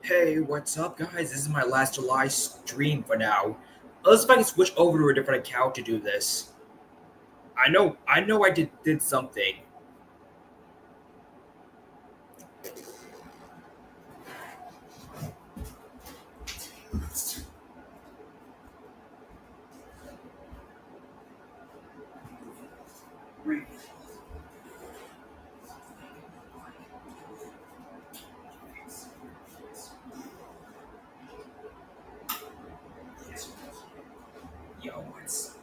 Hey, what's up, guys? This is my last July stream for now. Let's see if I can switch over to a different account to do this. I know, I did something. Yo, what's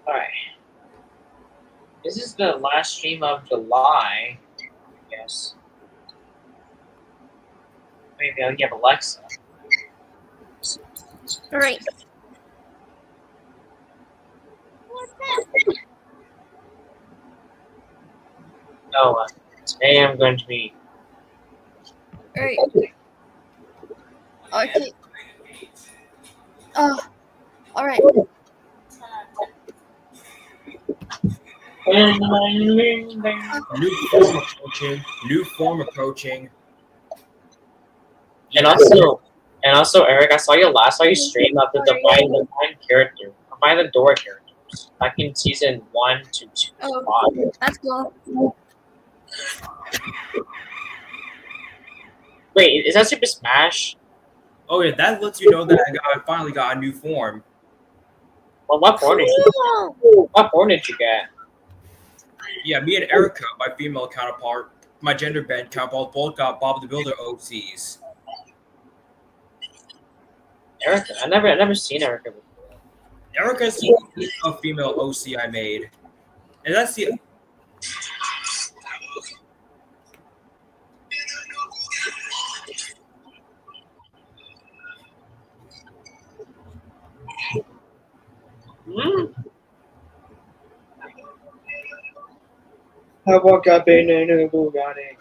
Alright. This is the last stream of July, I guess. Maybe I'll give Alexa. Alright. No, today I'm going to be. Alright. Okay. Alright. New form approaching. And also, Eric, I saw you stream of the Divine character, Divine the Door characters, back in season 1 to 2. Oh, that's cool. Wait, is that Super Smash? Oh yeah, that lets you know that I finally got a new form. Well, what form did you get? Yeah, me and Erica, my female counterpart, my gender bent counterpart, both got Bob the Builder OCs. Erica? I never seen Erica before. Erica's a female OC I made. And that's the I woke up in a new Bugatti.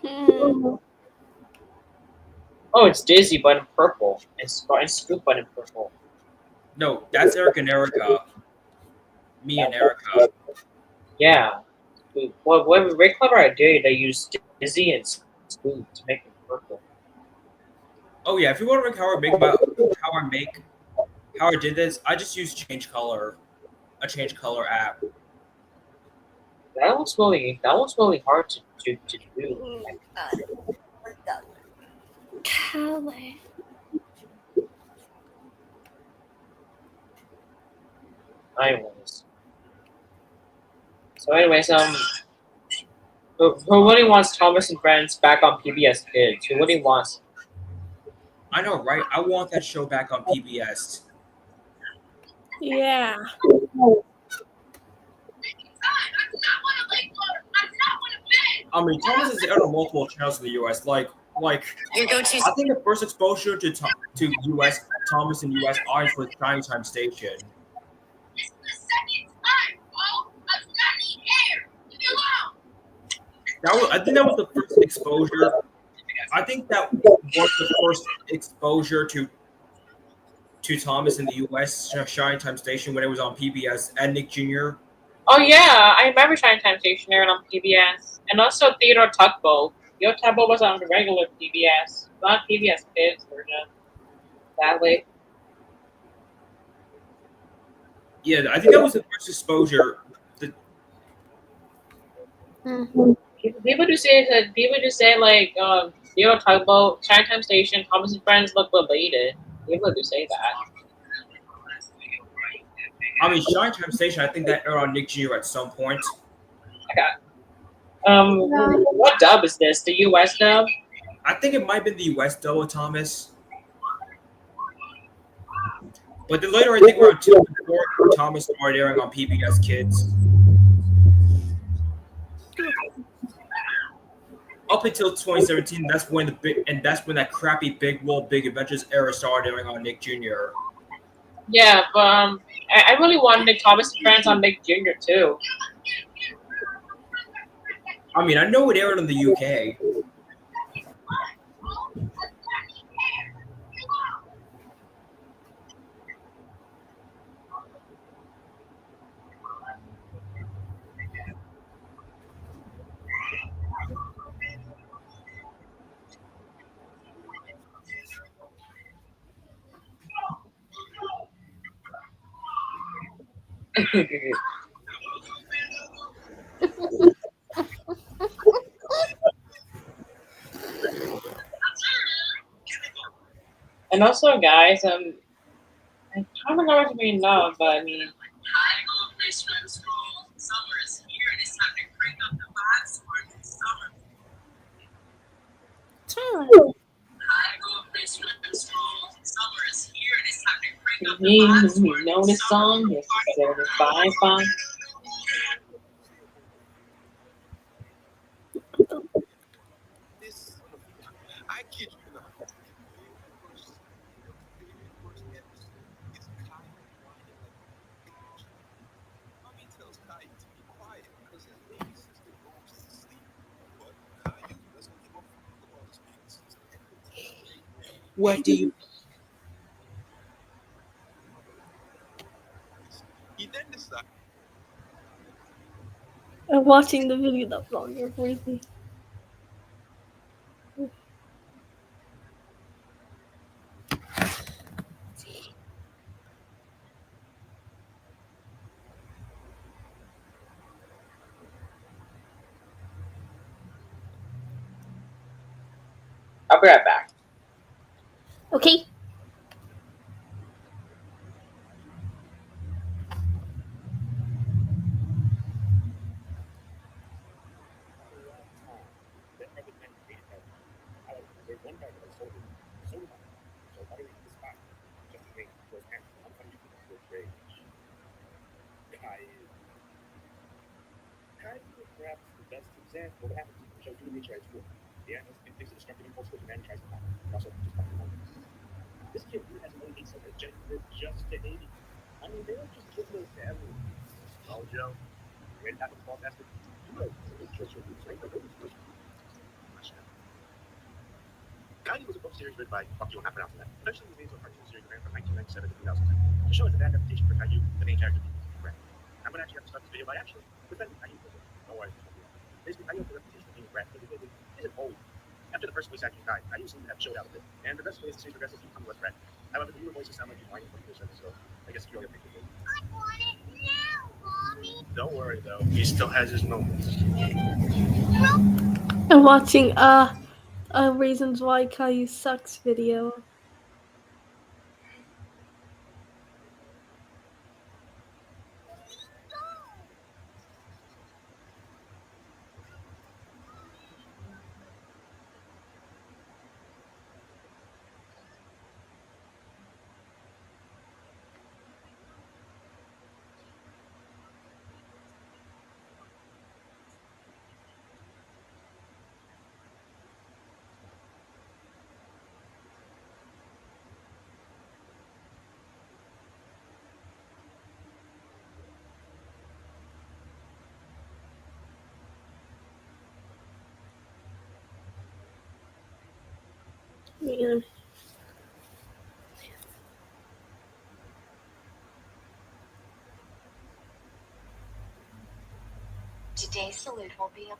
Hmm. Oh, it's Dizzy, but in purple. And Scoop, but in purple. No, that's Eric and Erica. Me and Erica. Yeah. What a very clever idea. They used Dizzy and Scoop to make it purple. Oh yeah, if you want to know how I did this, I just used a change color app. That was really hard to do. Calais. Anyways. So anyways, who really wants Thomas and Friends back on PBS Kids? Who really wants? I know, right? I want that show back on PBS. Yeah. I mean, Thomas is aired on multiple channels in the U.S. Your go-to. I think the first exposure to U.S. Thomas and U.S. audience was Shining Time Station. I think that was the first exposure. I think that was the first exposure to Thomas in the U.S. Shining Time Station when it was on PBS and Nick Jr. Oh yeah, I remember Shining Time Station aired on PBS, and also Theodore Tugboat. Theodore Tugboat was on the regular PBS, not PBS Kids version. Sadly, Yeah, I think that was the first exposure. people do say like Theodore Tugboat, Shining Time Station, Thomas and Friends look related. People do say that. I mean, Shining Time Station. I think that aired on Nick Jr. at some point. Okay. What dub is this? The US dub? I think it might have been the U.S. dub of Thomas. But then later, I think around 2004, Thomas started airing on PBS Kids. Up until 2017, that's when that crappy Big World Big Adventures era started airing on Nick Jr. Yeah, but I really wanted Thomas and Friends on Nick Jr. too. I mean, I know it aired in the UK. And also, guys, I don't know what to mean now, but I mean, Tyler. you know this song? Yes, it's fine. I kid you not. Mommy tells Caillou to be quiet because his baby sister goes to sleep. But Caillou doesn't give a fuck about his baby sister. What do you? He then decides. I'm watching the video that longer for me. I'll be right back. Okay. Caillou is perhaps the best example of what happens when shows human nature at its core. The animal's instincts are destructive impulse which man tries to fight. It also just fucking moments. This kid really has only been subject just to Haiti. I mean, they were just kids little family. Oh, Joe, you ready to have a small bastard? You know, it's just your roots, right? Caillou was a book series written by, fuck you, I'm not pronouncing that. Eventually it was made into a cartoon series that ran from 1997 to 2010. The show is an adaptation for Caillou, the main character, Brett. I'm going to actually have to start this video by actually defending Caillou. Don't worry. Basically, Caillou has the reputation of being a brat because he isn't old. After the first voice actor died, Caillou seemed to have showed out a bit. And the best way is the series progresses, he becomes less brat. However, the newer voices sound like he's whining for the so I guess you're your picture. I want it now, Mommy. Don't worry though, he still has his moments. I'm watching Reasons Why Caillou Sucks video. Yeah. Today's salute will be a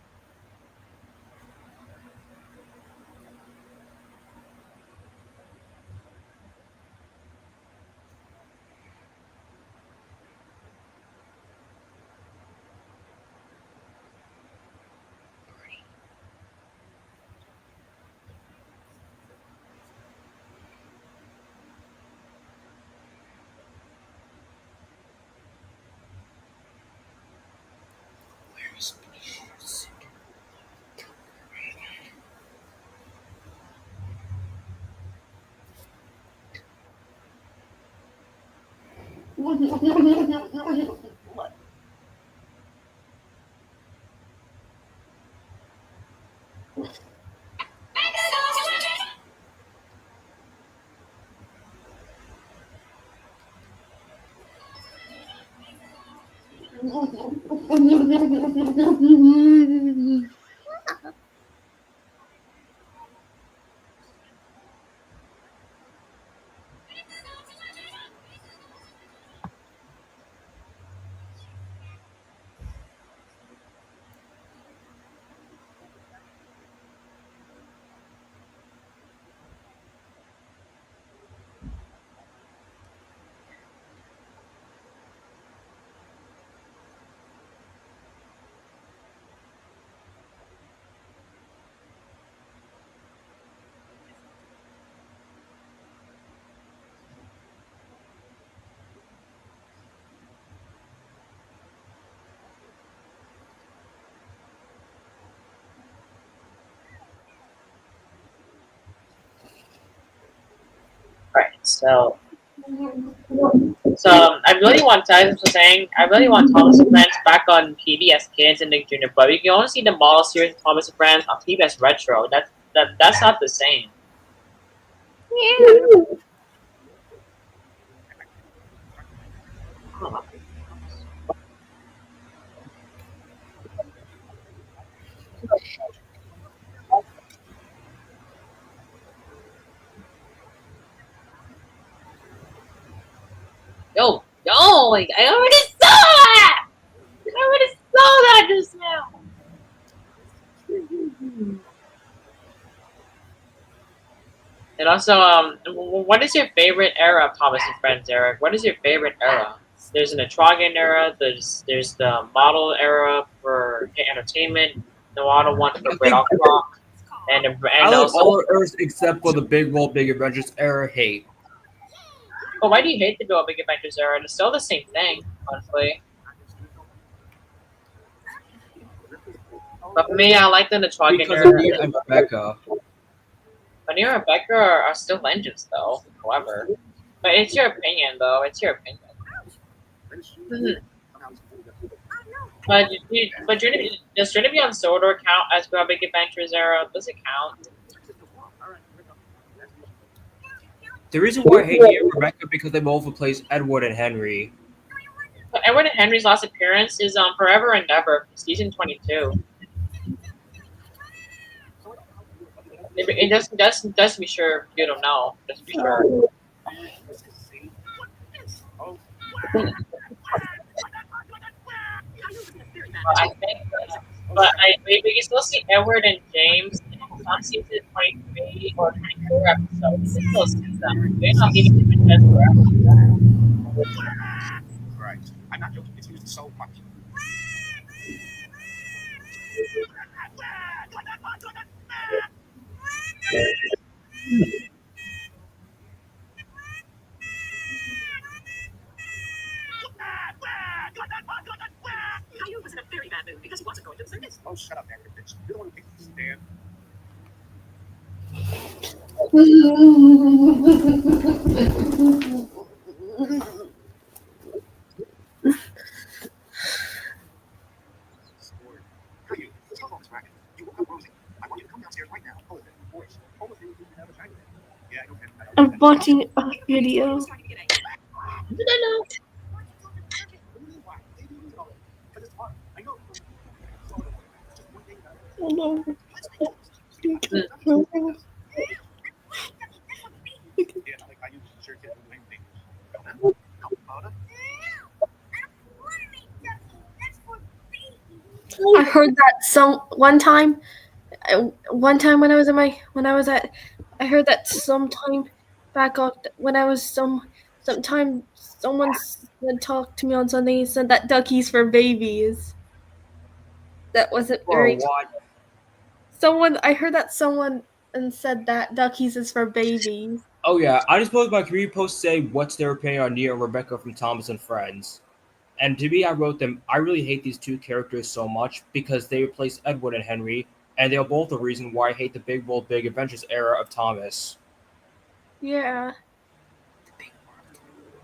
Right. I really want, as I was saying, I really want Thomas and Friends back on PBS Kids and Nick Jr. But we can only see the model series of Thomas and Friends on PBS Retro. That's not the same. Yo, like I already saw that. I already saw that just now. And also, what is your favorite era of Thomas and Friends, Eric? What is your favorite era? There's an Etrogan era. There's the model era for entertainment. The model one for Great Rock, and I like also. all eras except for the Big World Big Adventures era. Hate. But why do you hate the Bill Big Adventures era? It's still the same thing, honestly. But for me, I like the Etrogan Because era. of Nina and Rebecca. But Nina and Rebecca are still legends, though. However, but it's your opinion, though. It's your opinion. Mm-hmm. But does Trinity on Sodor count as Bill Big Adventures era? Does it count? The reason why I hate Nina and Rebecca because they both replaced Edward and Henry. But Edward and Henry's last appearance is on Forever and Ever, season 22. It just be sure you don't know. Just be sure. Oh, But I think, we can still see Edward and James on season 23 or 24 episode. We can still see them. They're not leaving them in bed forever. right. I'm not joking. It's used so much. Caillou was in a very bad mood because he wasn't going to the circus. Oh, shut up, actor bitch. You're the one who picked this stand. Lord. Caillou, stop all this racket. You woke up Rosie. I want you to come downstairs right now. Oh, boys. Almost didn't even have a Chinaman. Yeah, I know him. I'm watching a video. He's trying to get A. Why? Maybe you know it. Because it's hard. I know. Just one thing about it. Oh no. Let's make it. Yeah, not like Caillou sure can't do anything. How about it? I heard that one time when I was at I heard that sometime back on when I was sometime someone would talk to me on Sunday and said that duckies for babies. That wasn't Or very what? I heard that someone and said that duckies is for babies. Oh yeah, I just posted my community post saying what's their opinion on Nia and Rebecca from Thomas and Friends. And to me, I wrote them, I really hate these two characters so much because they replace Edward and Henry, and they are both the reason why I hate the Big World Big Adventures era of Thomas. Yeah.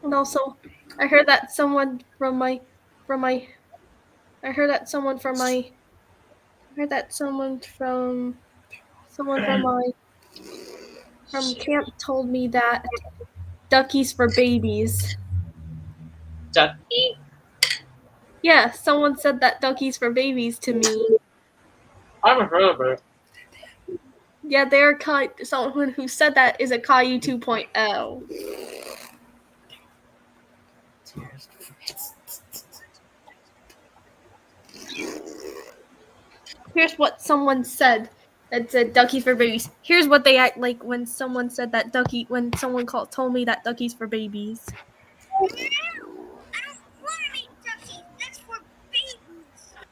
And also, I heard that someone from camp told me that duckies for babies. Ducky? Yeah, someone said that duckies for babies to me. I haven't heard of it. Yeah, someone who said that is a Caillou 2.0. Here's what someone said. That said duckies for babies. Here's what they act like when someone said that told me that duckies for babies.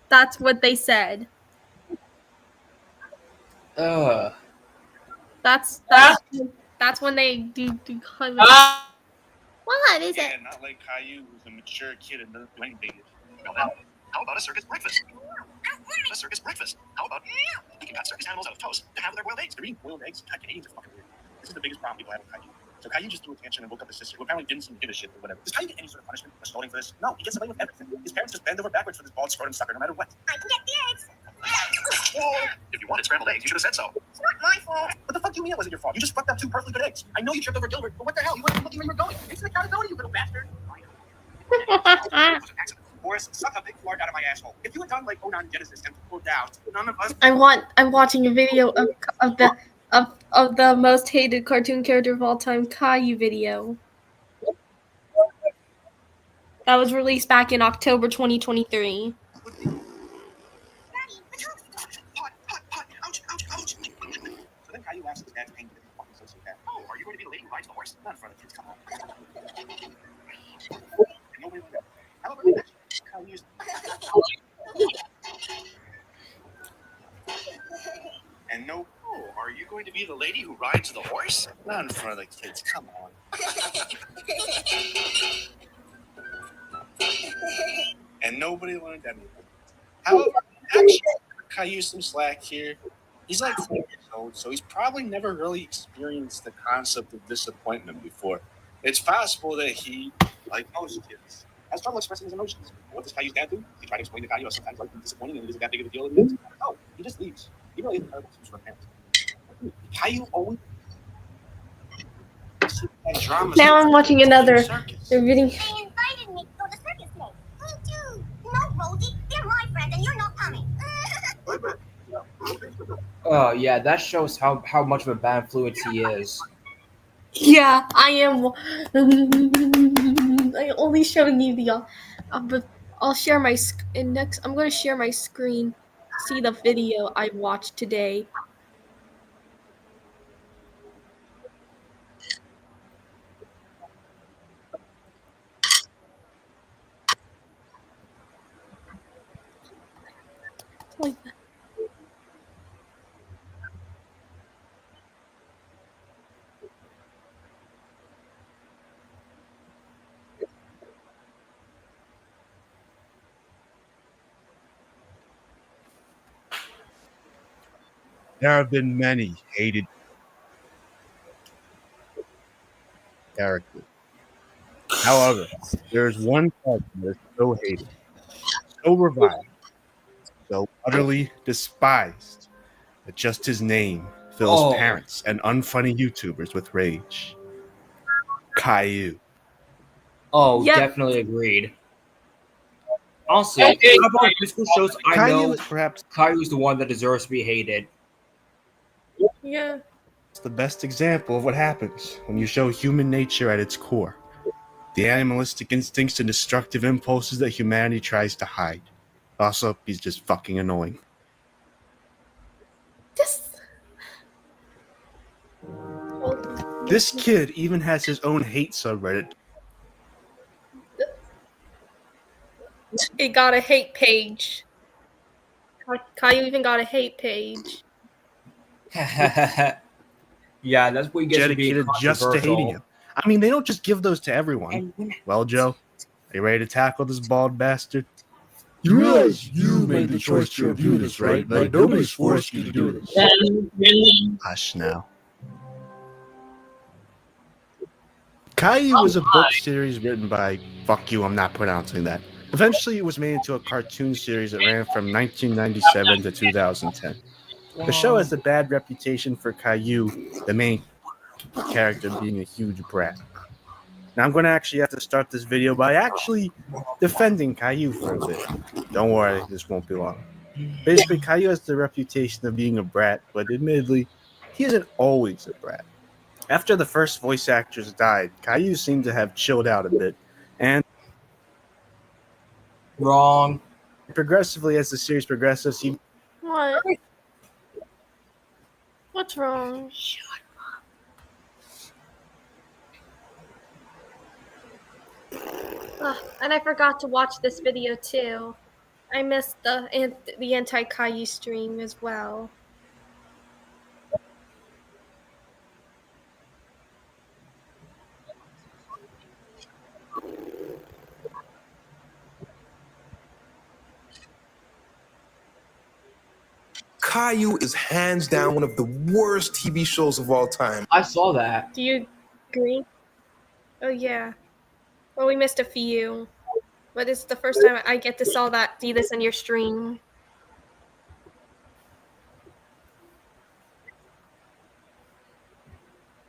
That's what they said. That's when they do kind of. What is Yeah, it? not like Caillou, who's a mature kid and doesn't do anything. Well, then, how about a circus breakfast? A circus breakfast. How about we can cut circus animals out of toast to have their boiled eggs? They're eating boiled eggs. God, Canadians are fucking weird. This is the biggest problem people have with Caillou. So Caillou just threw a tantrum and woke up his sister, who apparently didn't seem to give a shit or whatever. Does Caillou get any sort of punishment for scolding for this? No, he gets away with everything. His parents just bend over backwards for this bald scrotum sucker no matter what. I can get the eggs. If you wanted scrambled eggs, you should have said so. It's not my fault. What the fuck do you mean it wasn't your fault? You just fucked up two perfectly good eggs. I know you tripped over Gilbert, but what the hell? You weren't even looking where you were going. It's an accountability, you little bastard. It was an accident. Boris, suck a big fart out of my asshole. If you had done like Onan Genesis and pulled down, none of us. I'm watching a video of the most hated cartoon character of all time, Caillou video. That was released back in October 2023. Ouch, ouch, ouch. So then Caillou laughs at his dad's pain because he's fucking sociopath. Oh, are you going to be the lady who rides the horse? Not in front of the kids, come on. And nobody will know. How about that? Caillou's... And no, oh, are you going to be the lady who rides the horse? Not in front of the kids, come on. And nobody learned anything. How about actually Caillou some slack here? He's like 4 years old, so he's probably never really experienced the concept of disappointment before. It's possible that he, like most kids, has trouble expressing his emotions. What does Caillou's dad do? He tries to explain to Caillou how sometimes life is disappointing and it isn't that big of a deal. Oh, he just leaves. He really isn't terrible to his parents. Caillou always. Now I'm watching another video. They invited me to go to the circus today. Me too. No, Rosie, they're my friends and you're not coming. Oh yeah, that shows how much of a bad influence he is. Yeah, I am. I'm only showing you the. But I'll share my next. I'm going to share my screen. See the video I watched today. Like that. There have been many hated characters. However, there is one character that is so hated, so reviled, so utterly despised that just his name fills Oh. parents and unfunny YouTubers with rage. Caillou. Oh, Yep. definitely agreed. Also, Okay. how about physical shows? I Caillou know is perhaps Caillou's the one that deserves to be hated. Yeah. the best example of what happens when you show human nature at its core. The animalistic instincts and destructive impulses that humanity tries to hide. Also, he's just fucking annoying. Just. This kid even has his own hate subreddit. It got a hate page. Caillou even got a hate page. Yeah, that's what you get to be Dedicated just to hating him. I mean, they don't just give those to everyone. Well, Joe, are you ready to tackle this bald bastard? You realize you made the choice to review this, right? Like, nobody's forced you to do this. Hush now. Caillou was a book series written by, fuck you, I'm not pronouncing that. Eventually, it was made into a cartoon series that ran from 1997 to 2010. The show has a bad reputation for Caillou, the main character, being a huge brat. Now, I'm going to actually have to start this video by actually defending Caillou for a bit. Don't worry, this won't be long. Basically, Caillou has the reputation of being a brat, but admittedly, he isn't always a brat. After the first voice actors died, Caillou seemed to have chilled out a bit, and Wrong. progressively, as the series progresses, he What? What's wrong? And I forgot to watch this video too. I missed the anti-Caillou stream as well. Caillou is hands down one of the worst TV shows of all time. I saw that. Do you agree? Oh yeah. Well, we missed a few, but it's the first time I get to see this on your stream.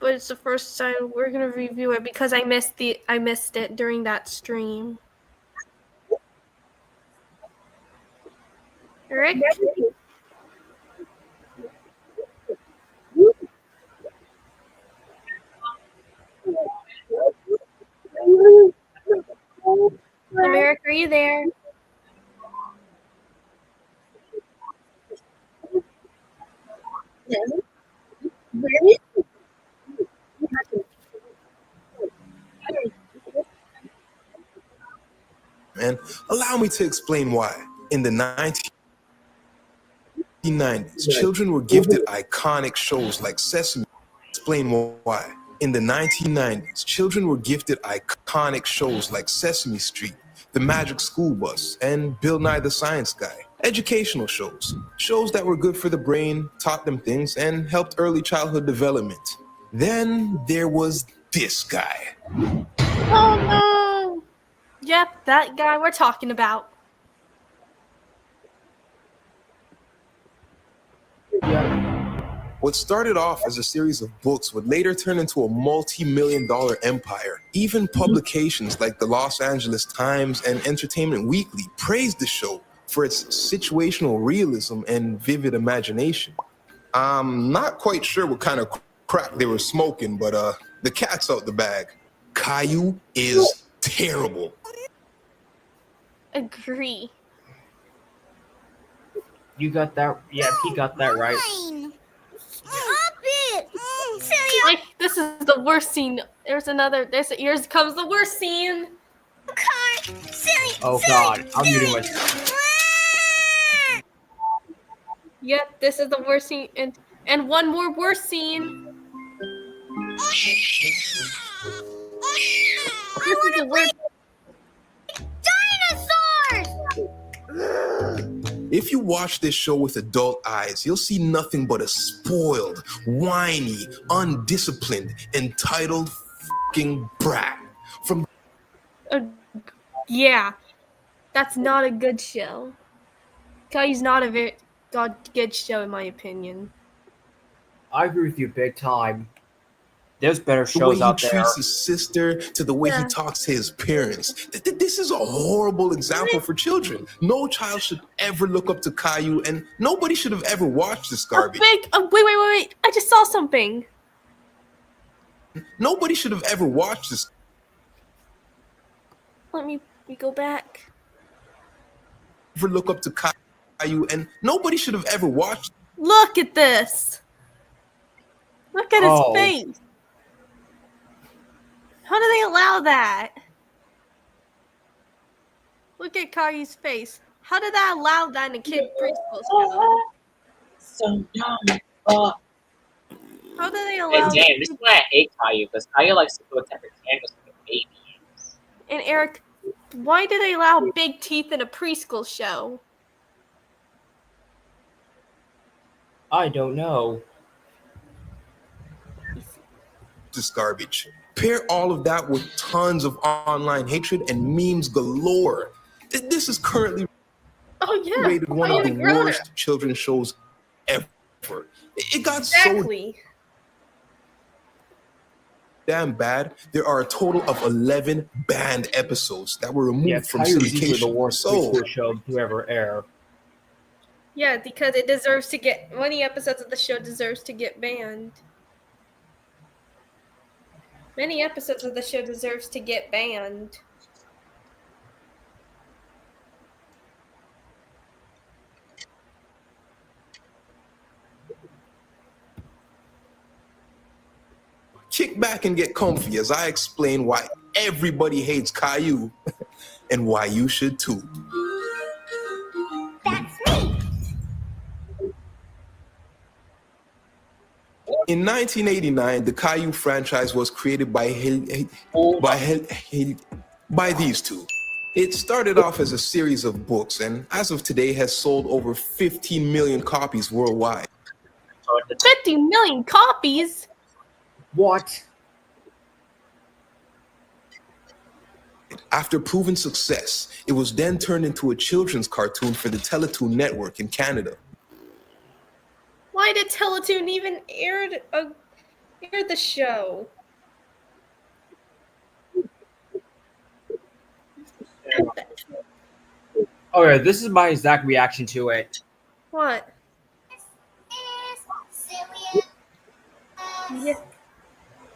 But it's the first time we're gonna review it because I missed it during that stream. Rick? America, are you there? And allow me to explain why. In the 1990s, children were gifted iconic shows like Sesame. Explain why. In the 1990s, children were gifted iconic shows like Sesame Street, The Magic School Bus, and Bill Nye the Science Guy. Educational shows. Shows that were good for the brain, taught them things, and helped early childhood development. Then there was this guy. Oh no! Yep, that guy we're talking about. What started off as a series of books would later turn into a multi-million-dollar empire. Even publications like the Los Angeles Times and Entertainment Weekly praised the show for its situational realism and vivid imagination. I'm not quite sure what kind of crack they were smoking, but the cat's out the bag. Caillou is terrible. Agree. You got that? Yeah, he got that right. Fine. Stop it. Silly This is the worst scene. Here's here comes the worst scene. car. Silly. Oh God, I'm muting myself. Yep, this is the worst scene, and one more worst scene. This is the worst. Dinosaurs. If you watch this show with adult eyes, you'll see nothing but a spoiled, whiny, undisciplined, entitled fucking brat. From Yeah, that's not a good show. Caillou's not a very good show in my opinion. I agree with you big time. There's better the way shows he out there. treats his sister to the way he talks to his parents. This is a horrible example for children. No child should ever look up to Caillou, and nobody should have ever watched this garbage. Wait! I just saw something. Nobody should have ever watched this. Let me go back. Ever look up to Caillou, and nobody should have ever watched. Look at this. Look at his Oh. face. How do they allow that? Look at Caillou's face. How did that allow that in a kid preschool show? So dumb. How do they allow And damn, this is why I hate Caillou, because Caillou likes to go temper tantrums like a baby. And Eric, why do they allow big teeth in a preschool show? I don't know. This garbage. Pair all of that with tons of online hatred and memes galore. This is currently Oh yeah, rated one I of the agree with worst children's shows ever. It got so exactly. damn bad. There are a total of 11 banned episodes that were removed Yeah, from Caillou is easily the syndication. worst So preschool show to ever air. Yeah, because it deserves to get many episodes of the show deserves to get banned. Many episodes of the show deserves to get banned. kick back and get comfy as I explain why everybody hates Caillou and why you should too. That's me. In 1989, the Caillou franchise was created by these two. It started off as a series of books and as of today has sold over 15 million copies worldwide. 50 million copies? What? After proven success, it was then turned into a children's cartoon for the Teletoon Network in Canada. Why did Teletoon even air the show? Oh yeah, this is my exact reaction to it. What? Yeah.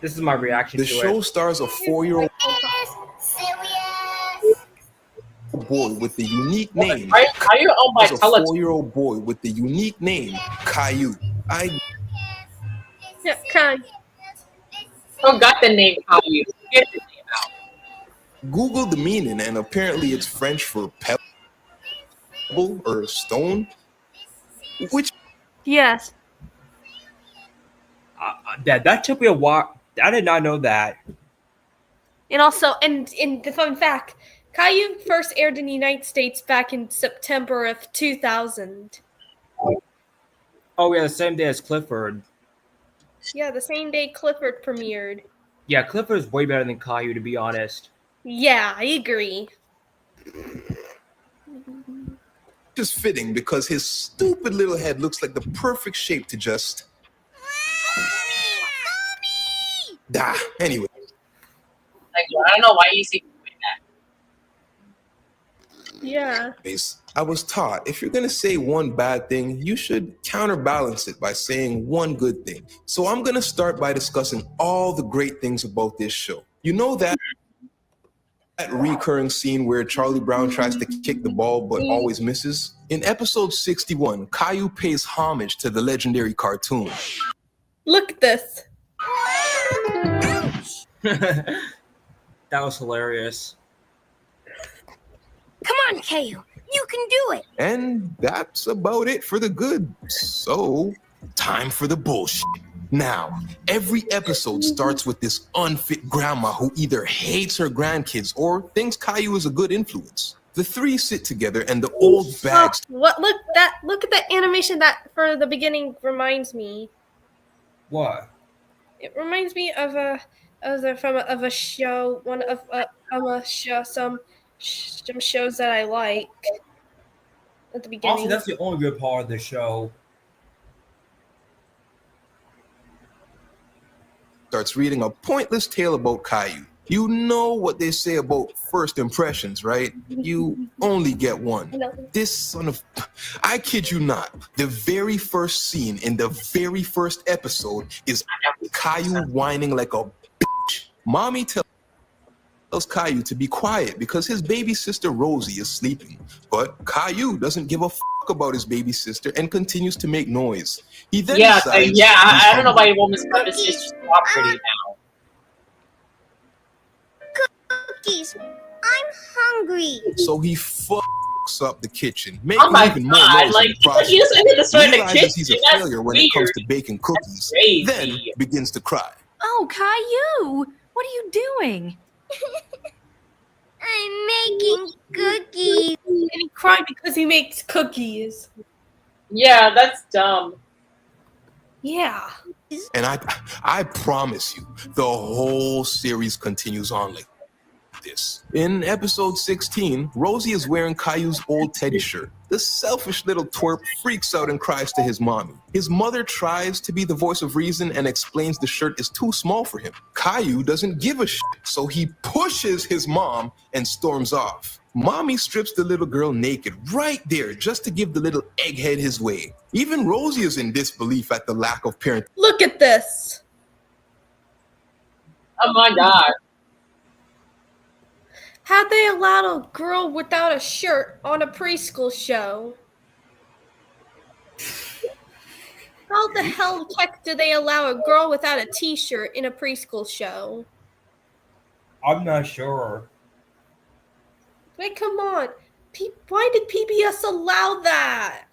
This is my reaction The to show it. stars a 4-year-old boy with the unique name. Are you owned by As a Teletoon? 4-year-old boy with the unique name Caillou. Yeah, Kai. Who got the name Caillou? Get the name out. Googled the meaning, and apparently it's French for pebble or stone, which Yes. That took me a while. I did not know that. And also, and the fun fact, Caillou first aired in the United States back in September of 2000. Oh yeah, the same day as Clifford. Yeah, the same day Clifford premiered. Yeah, Clifford is way better than Caillou, to be honest. Yeah, I agree. is fitting because his stupid little head looks like the perfect shape to just die. Anyway, Like, I don't know why you see doing Yeah. I was taught if you're gonna say one bad thing, you should counterbalance it by saying one good thing. So I'm gonna start by discussing all the great things about this show. You know that recurring scene where Charlie Brown tries to kick the ball but always misses? In episode 61, Caillou pays homage to the legendary cartoon. Look at this. That was hilarious. Come on, Caillou. You can do it. And that's about it for the good. So, time for the bullshit. Now, every episode starts with this unfit grandma who either hates her grandkids or thinks Caillou is a good influence. The three sit together and the old bags. What? Look at that animation that for the beginning reminds me. What? It reminds me of a show. One of a show. Some shows that I like. At the beginning. Honestly, that's the only good part of the show. Starts reading a pointless tale about Caillou. You know what they say about first impressions, right? You only get one. No. This son of... I kid you not. The very first scene in the very first episode is Caillou whining like a bitch. Mommy tells Caillou to be quiet because his baby sister Rosie is sleeping. But Caillou doesn't give a fuck about his baby sister and continues to make noise. He then decides I don't know why woman's butt is just property now. Cookies. I'm hungry. So he fucks up the kitchen, making Oh my even more god, noise like in the process. he doesn't even destroy the Realizes kitchen. he's a That's failure when it comes weird. to baking cookies, Crazy. then begins to cry. Oh, Caillou, what are you doing? I'm making cookies. And he cried because he makes cookies. Yeah, that's dumb. Yeah. And I promise you, the whole series continues on like this. In episode 16, Rosie is wearing Caillou's old teddy shirt. The selfish little twerp freaks out and cries to his mommy. His mother tries to be the voice of reason and explains the shirt is too small for him. Caillou doesn't give a shit, so he pushes his mom and storms off. Mommy strips the little girl naked right there just to give the little egghead his way. Even Rosie is in disbelief at the lack of parenting. Look at this. Oh my god. Had they allowed a girl without a shirt on a preschool show? How the hell heck do they allow a girl without a t-shirt in a preschool show? I'm not sure. Like, come on. Why did PBS allow that?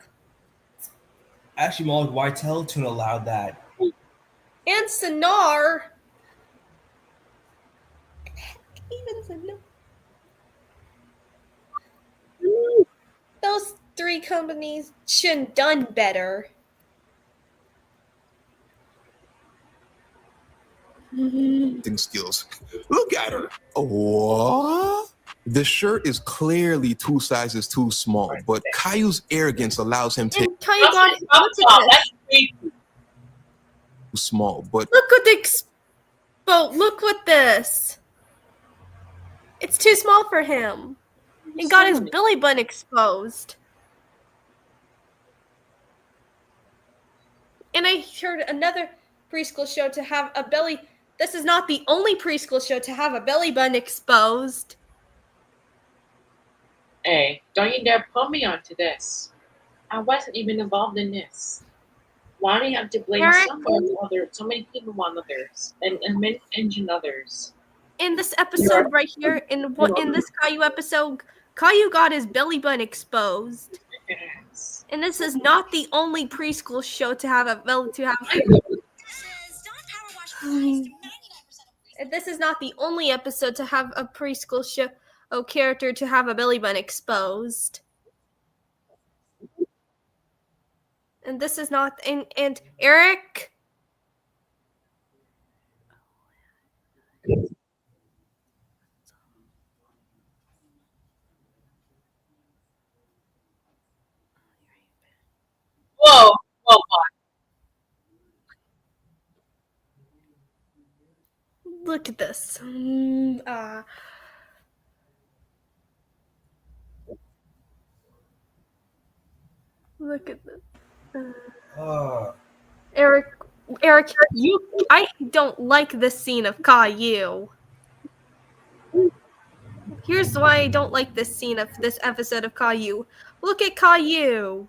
Actually, Molly, why Teletoon allowed that? And Sonar. Even Sonar. Those three companies should have done better. Skills. Look at her. What? The shirt is clearly 2 sizes too small, but Caillou's arrogance allows him to And Caillou got That's crazy. too small. But look what look what this. It's too small for him. And got his belly button exposed. And I heard another preschool show to have a belly. This is not the only preschool show to have a belly button exposed. Hey, don't you dare put me onto this. I wasn't even involved in this. Why do you have to blame Eric? so many people on others and mention others? In this episode right here, in this Caillou episode, Caillou got his belly button exposed. Yes. And this is not the only preschool show to have a belly to have. And this is not the only episode to have a preschool show character to have a belly button exposed. And this is not and Eric. Whoa, whoa, Look at this. Look at this. Eric, I don't like this scene of Caillou. Here's why I don't like this scene of this episode of Caillou. Look at Caillou.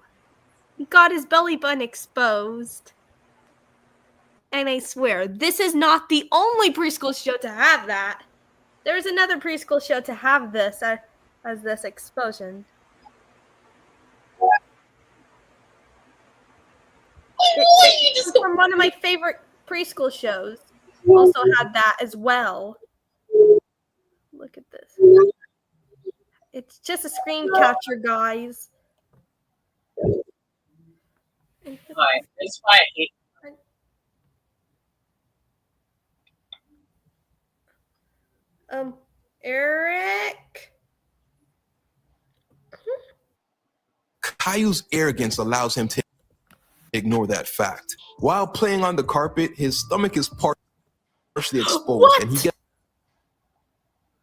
He got his belly button exposed. And I swear, this is not the only preschool show to have that. There's another preschool show to have this as this explosion. It's from one of my favorite preschool shows. Also had that as well. Look at this. It's just a screen capture, guys. That's why I hate. Eric? Caillou's arrogance allows him to ignore that fact. While playing on the carpet, his stomach is partially exposed, What? and he gets.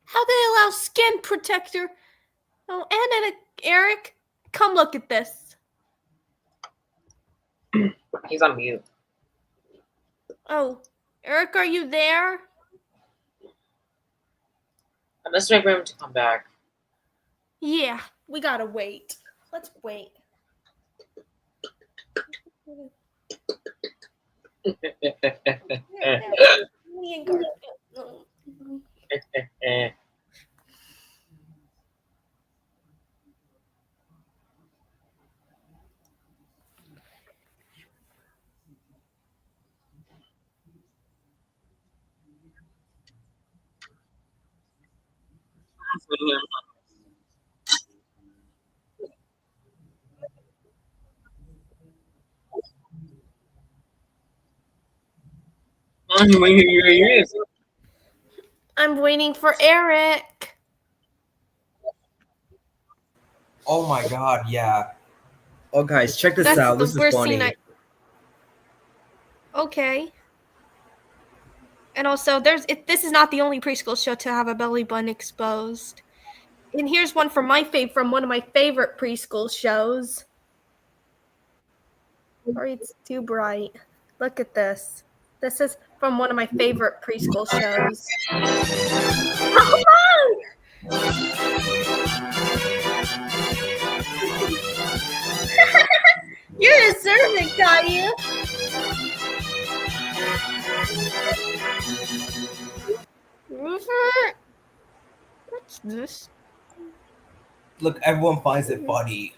How they allow skin protector? Oh, and Eric, come look at this. He's on mute. Oh, Eric, are you there? Let's wait for him to come back. Yeah, we gotta wait. Let's wait. Me and Garfield. I'm waiting for Eric. Oh my god, yeah. Oh guys, check this That's out. the This is worst funny. scene Okay. And also, this is not the only preschool show to have a belly button exposed. And here's one from one of my favorite preschool shows. Sorry, it's too bright. Look at this. This is from one of my favorite preschool shows. Come on! You're deserving, Caillou. What's this? Look, everyone finds it funny.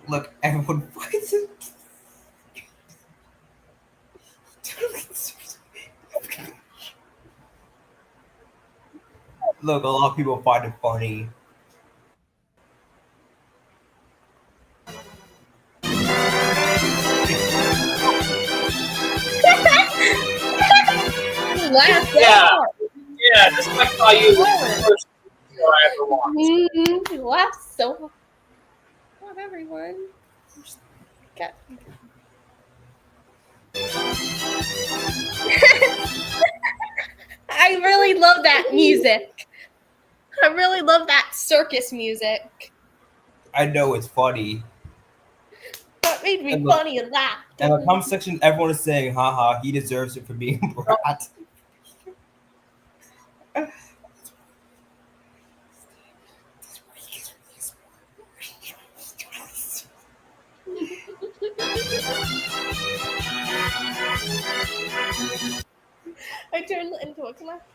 Look, everyone finds it. Look, a lot of people find it funny. Laugh Yeah, this is like how you first show I ever watched. You laugh so hard. Not everyone. Got... I really love that music. I really love that circus music. I know it's funny. That made me And look- funny and laugh. In the comment section, everyone is saying, haha, he deserves it for being a brat. I turned it into a clap.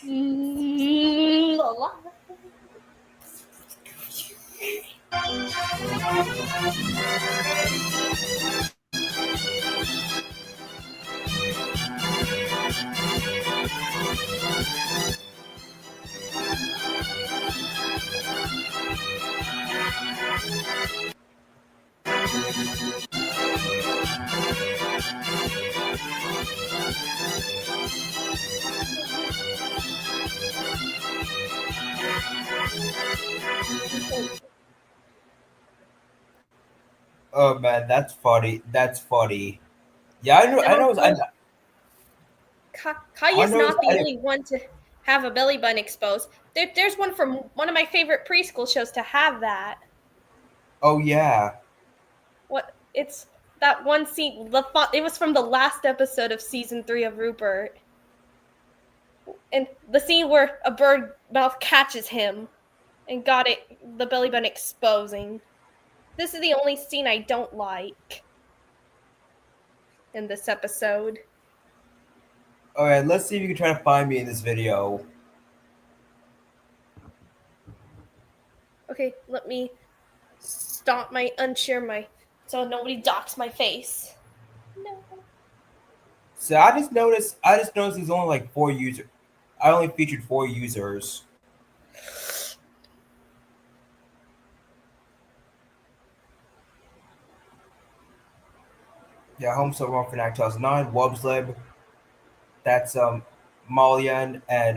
La la. Oh man, that's funny. That's funny. Yeah, I know. Caillou's I know- not the I only one to have a belly button exposed. There's one from one of my favorite preschool shows to have that. Oh yeah. What? It's that one scene. It was from the last episode of season 3 of Rupert, and the scene where a bird mouth catches him, and got the belly button exposing. This is the only scene I don't like in this episode. Alright, let's see if you can try to find me in this video. Okay, let me stop unshare my, so nobody docks my face. No. So I just noticed there's only like 4 users. I only featured 4 users. Yeah, Home Server for 2009, Wubslib. That's Malian and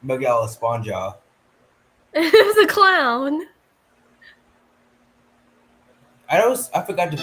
Miguel Esponja. It was a clown. I forgot to.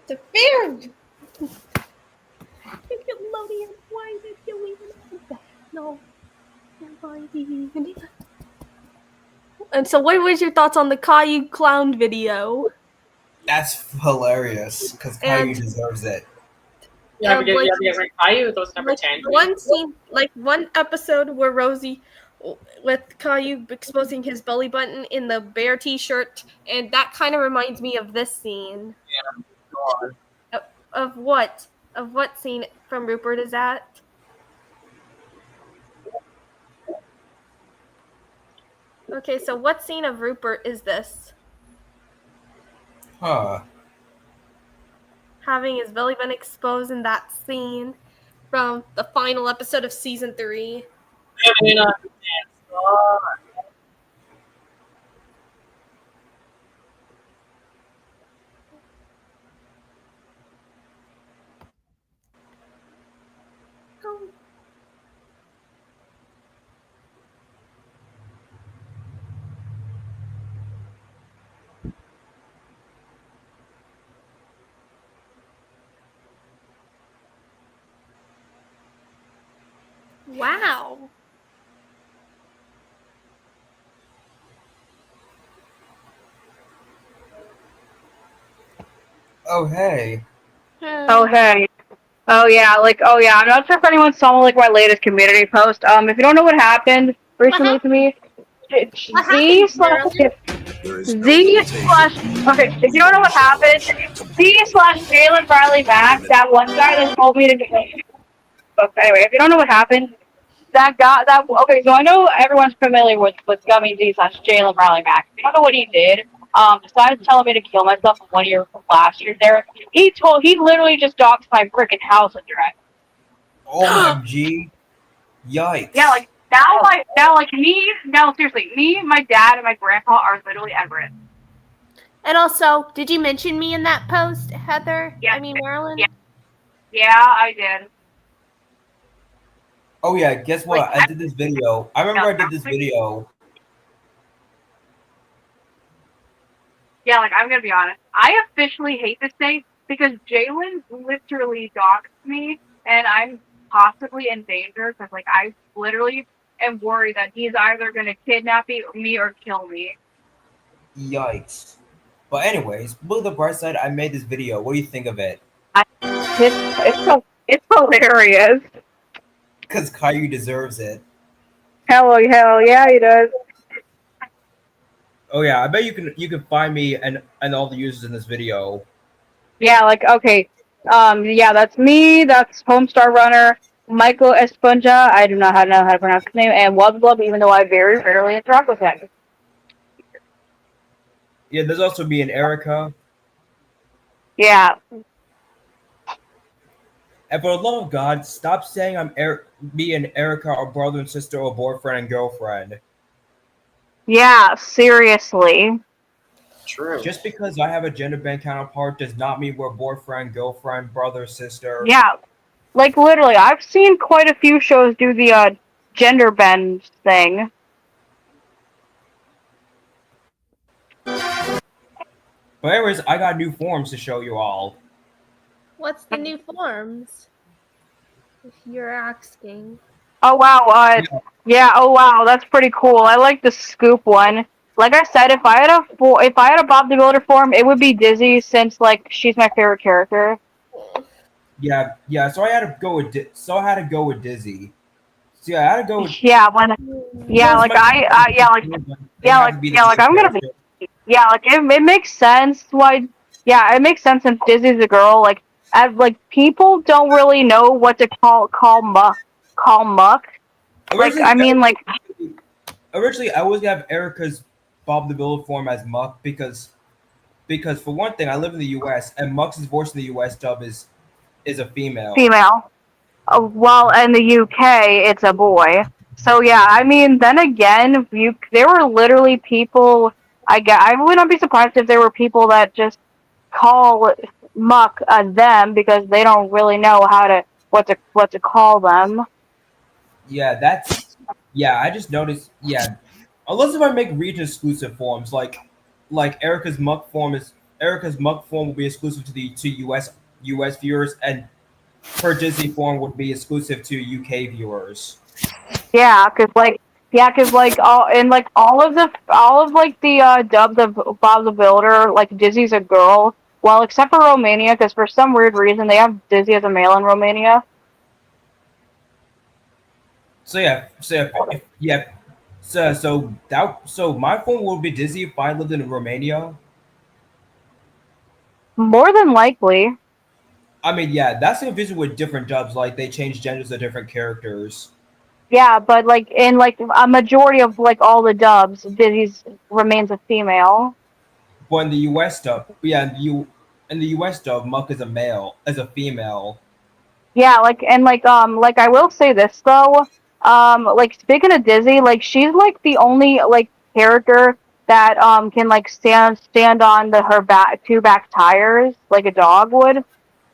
The fear. Nickelodeon, why did you even do that? No. And so, what was your thoughts on the Caillou clown video? That's hilarious because Caillou deserves it. Yeah, because Caillou was number 10. One scene, like one episode where Rosie, with Caillou exposing his belly button in the bear T-shirt, and that kind of reminds me of this scene. Yeah. Of what? Of what scene from Rupert is that? Okay, so what scene of Rupert is this? Huh. Having his belly button exposed in that scene from the final episode of season 3. Wow. Oh hey. Oh hey. Oh yeah, I'm not sure if anyone saw like my latest community post. If you don't know what happened recently to me, Z slash okay, if you don't know what happened, Z slash Jalen Bradley Mack, that one guy that told me to get anyway, if you don't know what happened, okay, so I know everyone's familiar with Gummy Z slash Jalen Bradley Mack. If you don't know what he did, besides telling me to kill myself in 1 year from last year there, he literally just doxed my freaking house address. OMG. Yikes. Yeah, seriously, me, my dad, and my grandpa are literally Everett. And also, did you mention me in that post, Heather? Yeah. I mean, Marilyn? Yeah, I did. Oh yeah, guess what? I did this video. I remember I did this video. Yeah, I'm gonna be honest. I officially hate this day because Jalen literally doxed me, and I'm possibly in danger because, I literally am worried that he's either gonna kidnap me or kill me. Yikes. But anyways, look at the bright side. I made this video. What do you think of it? It's hilarious. Because Caillou deserves it. Hell yeah, he does. Oh yeah, I bet you can find me and all the users in this video. Yeah, okay. Yeah, that's me, that's Homestar Runner, Michael Esponja, I do not know how to pronounce his name, and Wub Blub, even though I very rarely interact with him. Yeah, there's also me and Erica. Yeah. And for the love of God, stop saying me and Erica are brother and sister or boyfriend and girlfriend. Yeah, seriously. True. Just because I have a gender bend counterpart does not mean we're boyfriend, girlfriend, brother, sister. Yeah. Like, literally, I've seen quite a few shows do the gender bend thing. But anyways, I got new forms to show you all. What's the new forms? If you're asking. Oh, wow. Yeah, oh, wow, that's pretty cool. I like the Scoop one. Like I said, if I had a Bob the Builder form, it would be Dizzy, since, like, she's my favorite character. Yeah. So I had to go with Dizzy. So I had to go with. So yeah, I had to go with. Yeah, I'm gonna be. Yeah, like it makes sense why. Yeah, it makes sense since Dizzy's a girl. Like, people don't really know what to call Muck. Like, I mean, like. Originally, I was gonna have Erica's Bob the Builder form as Muck because for one thing, I live in the U.S. and Muck's voice in the U.S. dub is a female. Well, in the UK, it's a boy. So yeah, I mean, then again, there were literally people. I would not be surprised if there were people that just call Muck them because they don't really know what to call them. Yeah, I just noticed. Yeah, unless if I make region exclusive forms, like Erica's Muck form will be exclusive to US viewers, and her Disney form would be exclusive to UK viewers. Yeah, cause all of the dubs of Bob the Builder, like Dizzy's a girl. Well, except for Romania, because for some weird reason they have Dizzy as a male in Romania. So my form would be Dizzy if I lived in Romania. More than likely. I mean, yeah, that's confusing with different dubs. Like they change genders of different characters. Yeah, but like in like a majority of like all the dubs, Dizzy remains a female. But in the US dub, in the US dub, Muck is a female. Yeah, like I will say this though, like speaking of Dizzy, like she's like the only like character that can like stand on her two back tires like a dog would.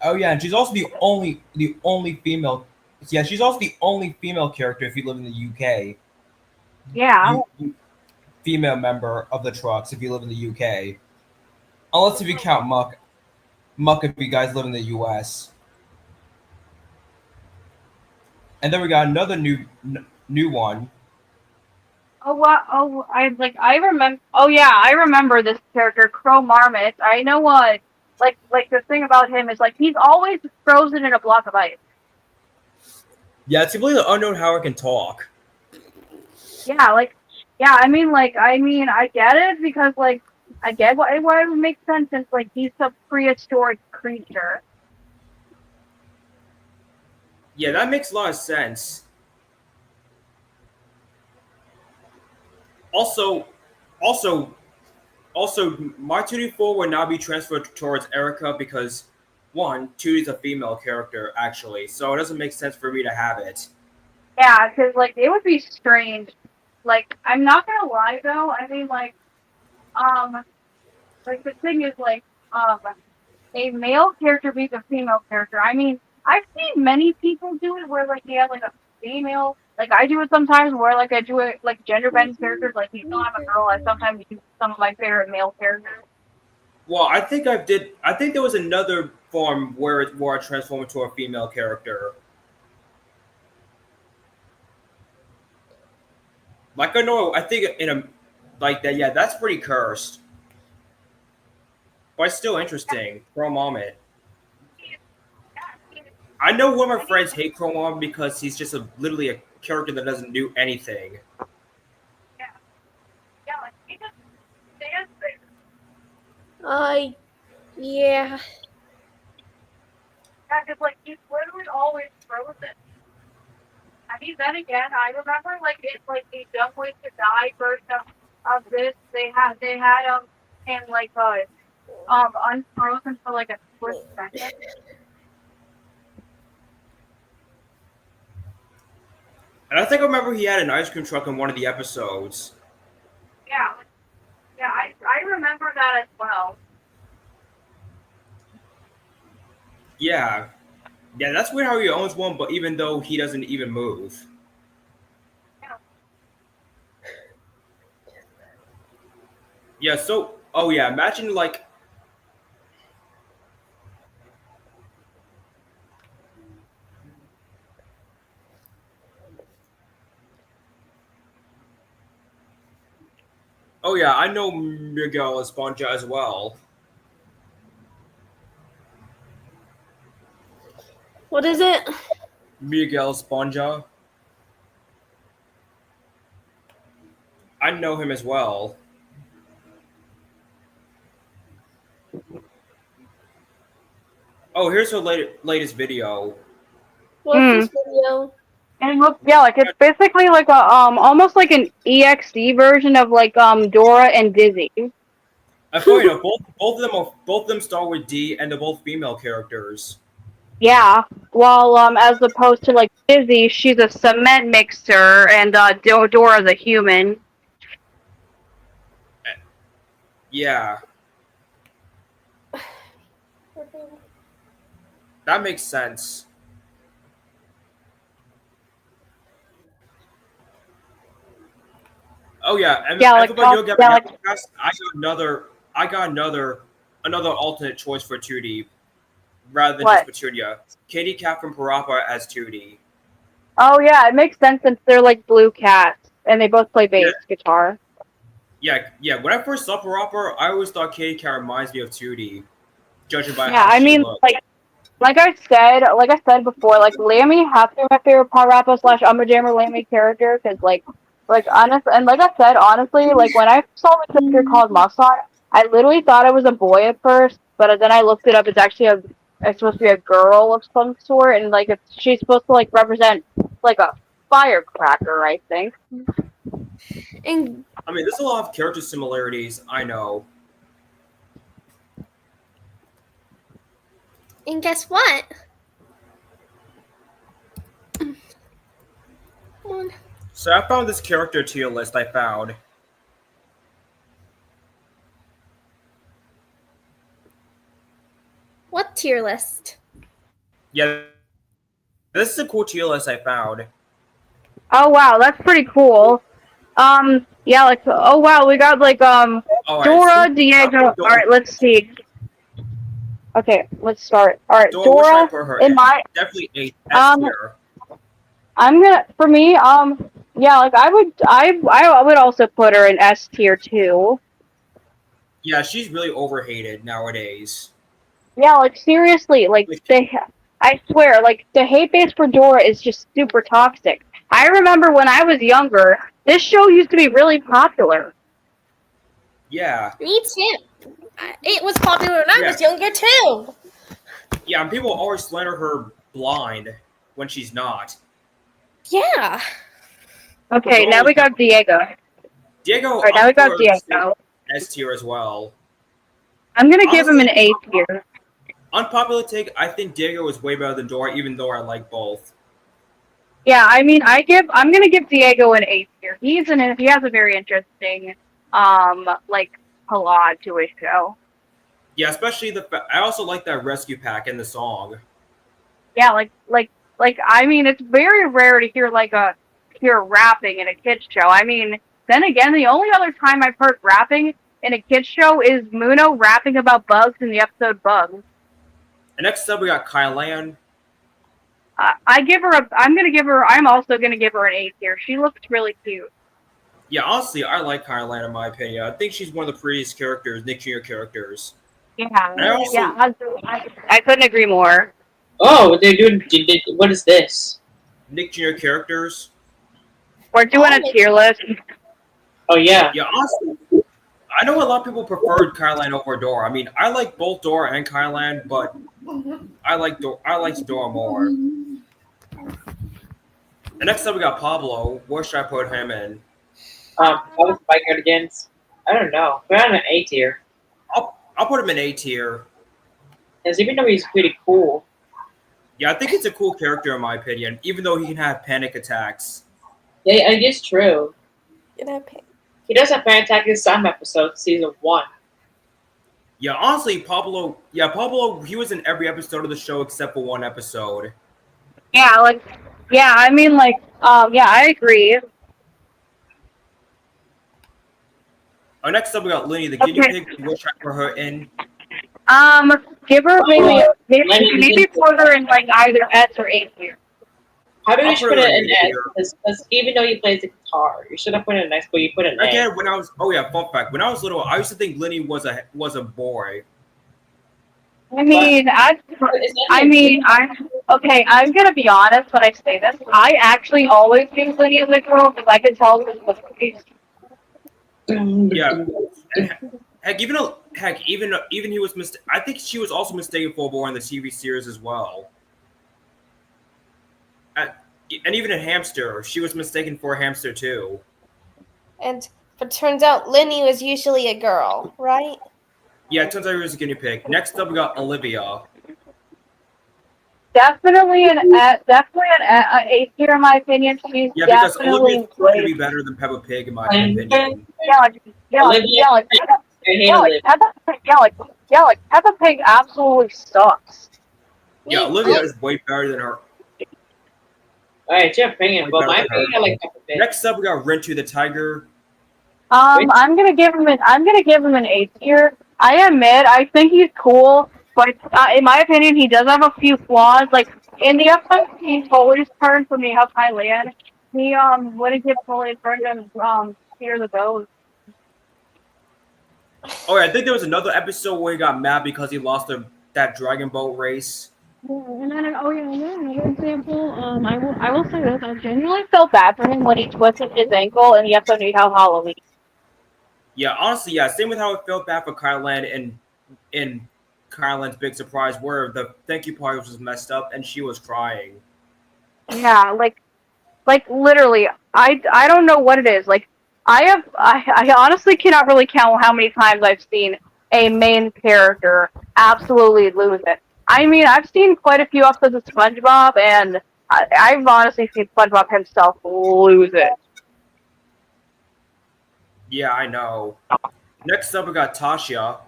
Oh yeah, and she's also the only female. Yeah, she's also the only female character if you live in the UK. Yeah. Female member of the Trucks if you live in the UK. Unless if you count Muck. Muck if you guys live in the US. And then we got another new one. Oh what? Oh, I remember. Oh yeah, I remember this character, Crow Marmot. I know what. Like the thing about him is like he's always frozen in a block of ice. Yeah, it's completely unknown how it can talk. Yeah, I mean, I get it because like I get why it would make sense since like he's a prehistoric creature. Yeah, that makes a lot of sense. Also, my 2D4 would now be transferred towards Erica because, one, 2D is a female character, actually, so it doesn't make sense for me to have it. Yeah, because, like, it would be strange. Like, I'm not gonna lie, though, I mean, like, the thing is, like, a male character beats a female character. I mean, I've seen many people do it where, like, they have, like, a female. Like, I do it sometimes where, like, I do it, like, gender bend characters. Like, even though I'm a girl, I sometimes use some of my favorite male characters. Well, I think there was another form where I transformed into a female character. Like, I think in a, like that, yeah, that's pretty cursed. But it's still interesting. Crow Marmot. I know one of my friends hate Crow Marmot because he's just literally a character that doesn't do anything. Yeah. Yeah, because, like, he's literally always frozen. I mean, then again, I remember like it's like the Dumb Ways to Die version of this. They had him like unfrozen for like a split second. And I think I remember he had an ice cream truck in one of the episodes. Yeah, I remember that as well. Yeah. Yeah, that's weird how he owns one, but even though he doesn't even move. Yeah, so, oh yeah, imagine like, oh yeah, I know Miguel Esponja as well. What is it? Miguel Esponja. I know him as well. Oh, here's her latest video. What's this video? And it looks, yeah, like it's basically like a almost like an EXD version of like Dora and Dizzy. I thought, you know, both of them start with D, and they're both female characters. Yeah, while as opposed to like Dizzy, she's a cement mixer, and Dora's a human. Yeah. That makes sense. Oh yeah, and Yeah, like, everybody will get yeah, like, I got another alternate choice for 2D rather than What? just Petunia. Katie Cat from Parappa as 2D. Oh yeah, it makes sense since they're like blue cats, and they both play bass guitar. Yeah. When I first saw Parappa, I always thought Katie Cat reminds me of 2D, judging by Yeah, how I she mean, looks. like I said before, like Lammy has to be my favorite Parappa / Umber Jammer Lammy character, because like honest, and like I said, honestly, like when I saw the character called Mustang, I literally thought it was a boy at first, but then I looked it up. It's actually it's supposed to be a girl of some sort, and like she's supposed to like represent like a firecracker, I think. And I mean, there's a lot of character similarities. I know. and guess what? Come on. So I found this character tier list. I found. What tier list? Yeah, this is a cool tier list I found. Oh wow, that's pretty cool. Yeah, like oh wow, we got like All right, Dora, so- Diego. All right, let's see. Okay, let's start. All right, Dora, where should I Dora. put her In my, definitely S tier. I'm gonna for me. Yeah, like I would also put her in S tier too. Yeah, she's really overhated nowadays. Yeah, like seriously, like I swear, like the hate base for Dora is just super toxic. I remember when I was younger, this show used to be really popular. Yeah. Me too. It was popular when I was younger too. Yeah, and people always slander her blind when she's not. Yeah. Okay, now we got Diego. Diego. All right, now we got Diego. S tier as well. I'm gonna give him an A tier. Unpopular take. I think Diego is way better than Dora, even though I like both. Yeah, I mean, I'm gonna give Diego an A tier. He has a very interesting, like plot to his show. Yeah, especially I also like that rescue pack in the song. Yeah, like I mean, it's very rare to hear like a pure rapping in a kids show. I mean, then again, the only other time I've heard rapping in a kids show is Muno rapping about bugs in the episode Bugs. And next up, we got Kylan. I'm also gonna give her an A tier. She looks really cute. Yeah, honestly, I like Kylan in my opinion. I think she's one of the prettiest characters, Nick Jr. characters. Yeah, And I also, I couldn't agree more. Oh, they're doing. What is this? Nick Jr. characters. We're doing a tier list. Oh yeah. Yeah, honestly, I know a lot of people preferred Kylan over Dora. I mean, I like both Dora and Kylan, but I like Dora more. And next up, we got Pablo. Where should I put him in? How was Spike Cardigans? I don't know. We're on an A tier. I'll put him in A tier. Because even though he's pretty cool. Yeah, I think it's a cool character in my opinion, even though he can have panic attacks. Yeah, it is true. He does have panic attack in some episodes, season 1. Yeah, honestly, Pablo, he was in every episode of the show except for one episode. Yeah, like, yeah, I mean, like, yeah, I agree. Next up, we got Linny, the guinea pig. We'll try for her in. Give her maybe put her in like either S or A tier. How do we I'll put it in A S? Because even though he plays the guitar, you should have put it in S, but you put it in A. Again, when I was fun fact. When I was little, I used to think Linny was a boy. I mean, I'm gonna be honest when I say this. I actually always think Lydia is a girl because I could tell this was the case. Yeah. Heck, even he was I think she was also mistaken for a boy in the TV series as well. And even a hamster, she was mistaken for a hamster too. But turns out Linny was usually a girl, right? Yeah, it turns out he was a guinea pig. Next up, we got Olivia. Definitely an A tier in my opinion. She's Yeah, because definitely Olivia's going to be better than Peppa Pig in my opinion. Peppa Pig absolutely sucks. Yeah, Olivia is way better than her. Alright, it's your opinion, but my opinion, I like Peppa Pig. Next up, we got Rintu the tiger. I'm gonna give him an A tier. I admit, I think he's cool, but in my opinion, he does have a few flaws. Like in the episode, he totally turned from me how Thailand. He wouldn't give fully turned him Peter the Goat. Oh, yeah, I think there was another episode where he got mad because he lost that dragon boat race. And then, another example. I will say this: I genuinely felt bad for him when he twisted his ankle in the episode of Halloween. Yeah, honestly, yeah. Same with how it felt bad for Kylan and in Kylan's Big Surprise, where the thank you party was messed up and she was crying. Yeah, like literally, I don't know what it is. Like, I honestly cannot really count how many times I've seen a main character absolutely lose it. I mean, I've seen quite a few episodes of SpongeBob, and I've honestly seen SpongeBob himself lose it. Yeah, I know. Next up, we got Tasha.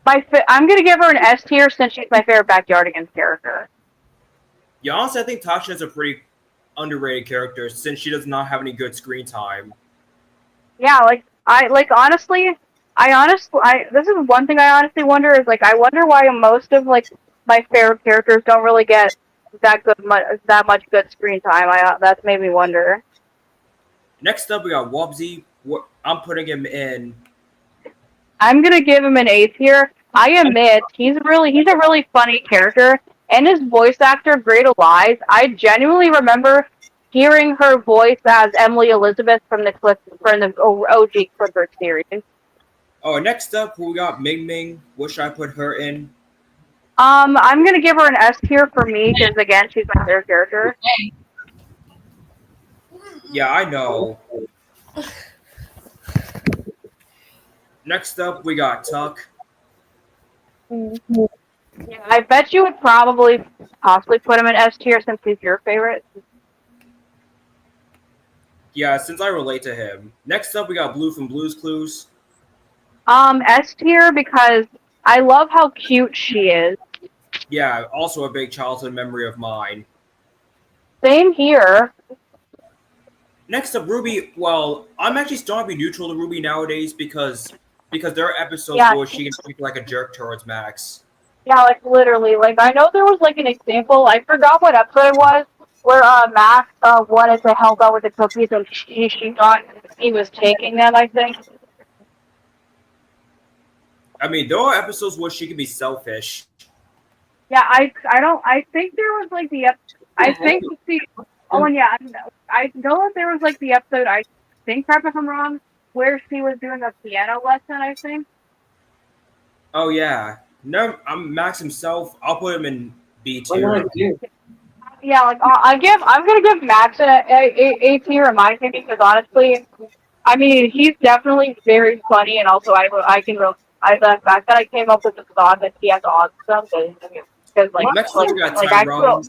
I'm gonna give her an S tier since she's my favorite Backyardigans character. Yeah, honestly, I think Tasha is a pretty underrated character since she does not have any good screen time. Yeah, honestly, this is one thing I honestly wonder is I wonder why most of my favorite characters don't really get that much good screen time. That's made me wonder. Next up, we got Wubsy. I'm putting him in. I'm gonna give him an A tier. I admit he's a really funny character, and his voice actor, Great Lies. I genuinely remember hearing her voice as Emily Elizabeth from the OG Clifford series. Oh, next up, we got Ming Ming. What should I put her in? I'm gonna give her an S tier for me because again, she's my favorite character. Yeah, I know. Next up, we got Tuck. Yeah, I bet you would probably possibly put him in S tier since he's your favorite. Yeah, since I relate to him. Next up, we got Blue from Blue's Clues. S tier because I love how cute she is. Yeah, also a big childhood memory of mine. Same here. Next up, Ruby. Well, I'm actually starting to be neutral to Ruby nowadays because there are episodes where she can speak like a jerk towards Max. Yeah, literally. I know there was an example. I forgot what episode it was where Max wanted to help out with the cookies and she thought he was taking them. I think. I mean, there are episodes where she can be selfish. Yeah, I think there was I think I know that there was the episode, I think, correct me if I'm wrong, where she was doing a piano lesson, I think. Oh yeah. No, I'm Max himself. I'll put him in B tier. Yeah, like I'm gonna give Max a tier in my opinion because honestly, I mean he's definitely very funny and also the fact that I came up with the thought that he has autism because Next up, we got Tyrone.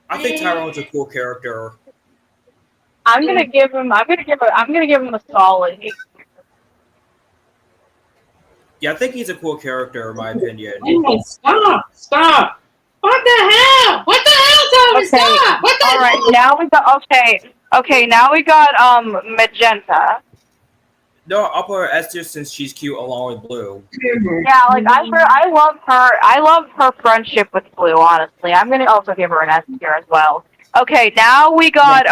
I think Tyrone's a cool character. I'm gonna give him a solid. Yeah, I think he's a cool character in my opinion. Oh, stop! What the hell? What the hell, Tommy? Stop! What the All right, now we got now we got Magenta. No, I'll put her S tier since she's cute along with Blue. Yeah, like I love her. I love her friendship with Blue. Honestly, I'm gonna also give her an S tier as well. Okay, now we got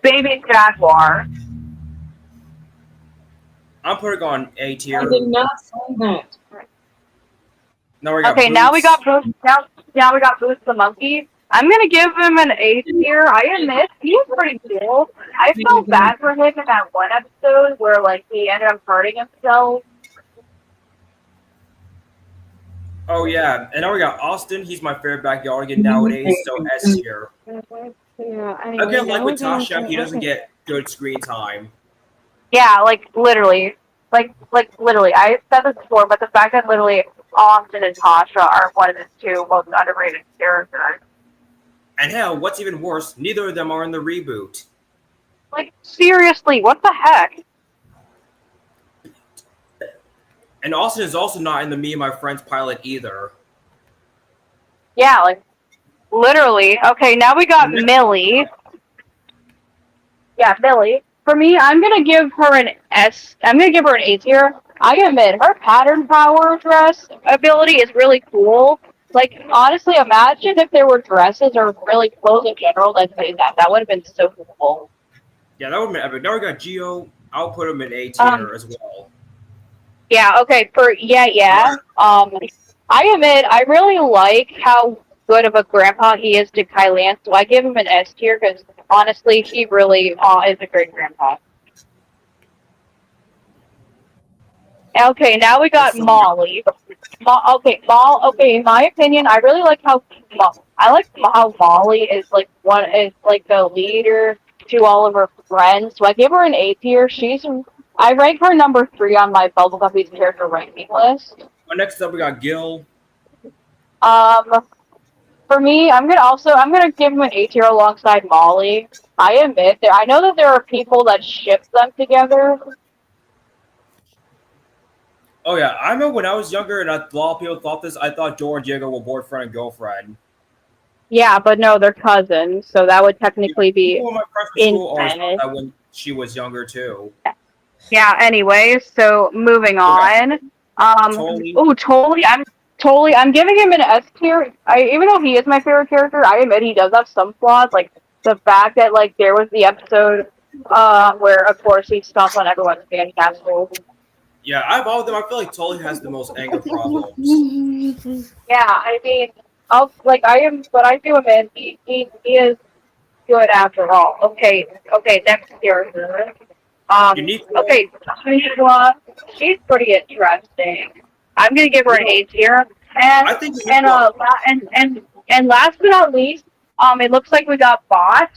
Baby Jaguar. I'm putting her on A tier. I did not say that. Now we got Okay, Boots. now we got Boots. Now we got Boots the monkey. I'm gonna give him an A tier. I admit he's pretty cool. I felt bad for him in that one episode where like he ended up hurting himself. Oh yeah, and now we got Austin. He's my favorite backyardigan nowadays, so S tier. Yeah, Again, like with Tasha, he doesn't get good screen time. Yeah, like literally. Like literally. I said this before, but the fact that literally Austin and Tasha are one of the two most underrated characters. And hell, what's even worse, neither of them are in the reboot. Like, seriously, what the heck? And Austin is also not in the Me and My Friends pilot either. Yeah, like, literally. Okay, now we got Millie. Yeah, Millie. For me, I'm gonna give her an S. I'm gonna give her an A tier. I admit, her pattern power dress ability is really cool. Like, honestly, imagine if there were dresses or really clothes in general that did that. That would have been so cool. Yeah, that would have been epic. Now we got Geo. I'll put him in A tier as well. Yeah, okay, I admit, I really like how good of a grandpa he is to Kylan, so I give him an S tier, because honestly, he really is a great grandpa. Okay, now we got Molly. In my opinion, I really like how Molly is like the leader to all of her friends. So I give her an A tier. I rank her number 3 on my Bubble Guppies character ranking list. Well, next up we got Gil. For me, I'm gonna give him an A tier alongside Molly. I admit I know that there are people that ship them together. Oh yeah, I remember when I was younger and a lot of people thought this, I thought Joe and Diego were boyfriend and girlfriend. Yeah, but no, they're cousins, so that would technically be infinite. When she was younger too. Yeah, anyway, so moving on. Totally. I'm giving him an S tier. Even though he is my favorite character, I admit he does have some flaws, like the fact that like there was the episode where of course he stomps on everyone's sandcastle. Yeah, out of all of them, I feel like Tully has the most anger problems. Yeah, I mean, I do admit he is good after all. Okay, next character. Okay, she's pretty interesting. I'm gonna give her an A tier. And last but not least, it looks like we got Bot.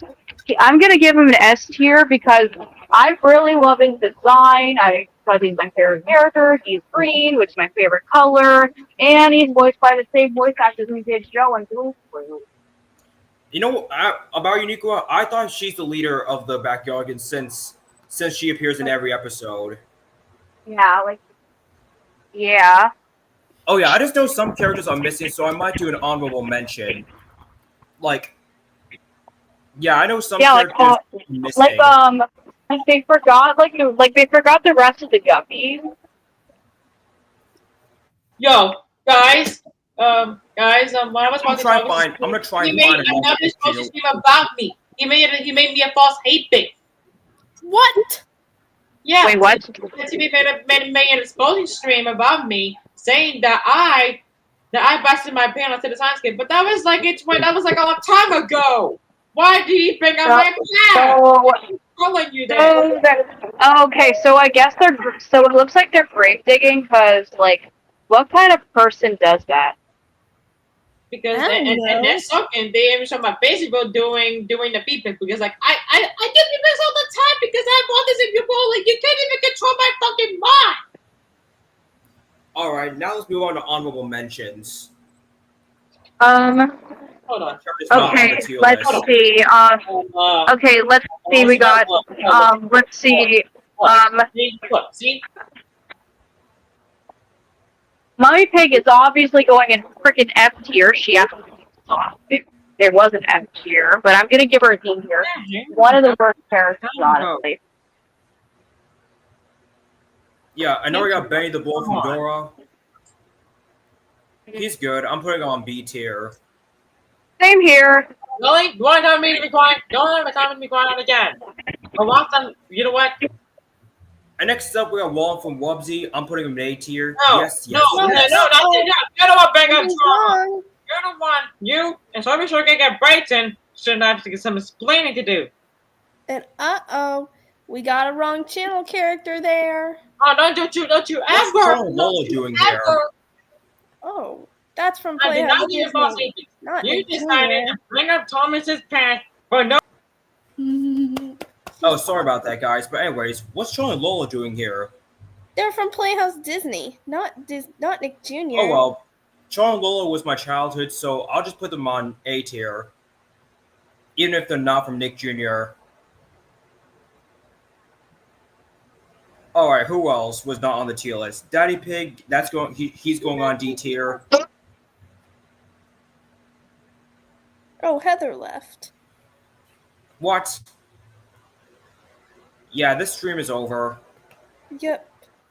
I'm gonna give him an S tier because I'm really loving design. Because he's my favorite character. He's green, which is my favorite color, and he's voiced by the same voice actors who did Joe and Blue. You know about Uniqua? I thought she's the leader of the Backyardigans since she appears in every episode. Yeah. Oh yeah, I just know some characters are missing, so I might do an honorable mention. I know some characters missing. They forgot the rest of the Guppies. Yo, guys, when I was I'm gonna try and find another social stream about me. He made me a false hate bait. What? Yeah. Wait, what? He made an exposing stream about me, saying that I busted my pants to the Timescape, but that was like a long time ago. Why do you bring up my pants? Calling you that. Okay, so I guess it looks like they're grave digging because, like, what kind of person does that? because I don't and know. they're sucking. They even show my Facebook doing the beeping because like I get beepings all the time because I have autism. You like you can't even control my fucking mind. All right, now let's move on to honorable mentions. Hold on. It's not on Okay, the tier let's list. see. Okay, let's see. We got. Let's see. Look, see. Mommy Pig is obviously going in freaking F tier. She actually there was an F tier, but I'm gonna give her a D tier. One of the worst characters, honestly. Yeah, I know we got Benny the Bull from Dora. He's good. I'm putting him on B tier. Same here. Really? You want to tell me to be quiet? Don't ever tell me to be quiet again. I want them. You know what? And next up, we got Wong from Wubsy. I'm putting him in A tier. No, Yes, no, yes, yes. no, not you. You're the one bringing up Something's drama. wrong. You're the one. You and so I'm sure gonna get Brighton should have to get some explaining to do. And we got a wrong channel character there. Oh, don't you What's ever, Carl Lola doing there? ever. Oh, that's from I did Playhouse not need a boss Disney. agent. Not You Nick decided to bring up Thomas's past for no. Jr. Oh, sorry about that, guys. But anyways, what's Charlie and Lola doing here? They're from Playhouse Disney, not Nick Jr. Oh well, Charlie and Lola was my childhood, so I'll just put them on A tier, even if they're not from Nick Jr. All right, who else was not on the tier list? Daddy Pig. That's going. He's going on D tier. Oh, Heather left. What? Yeah, this stream is over. Yep.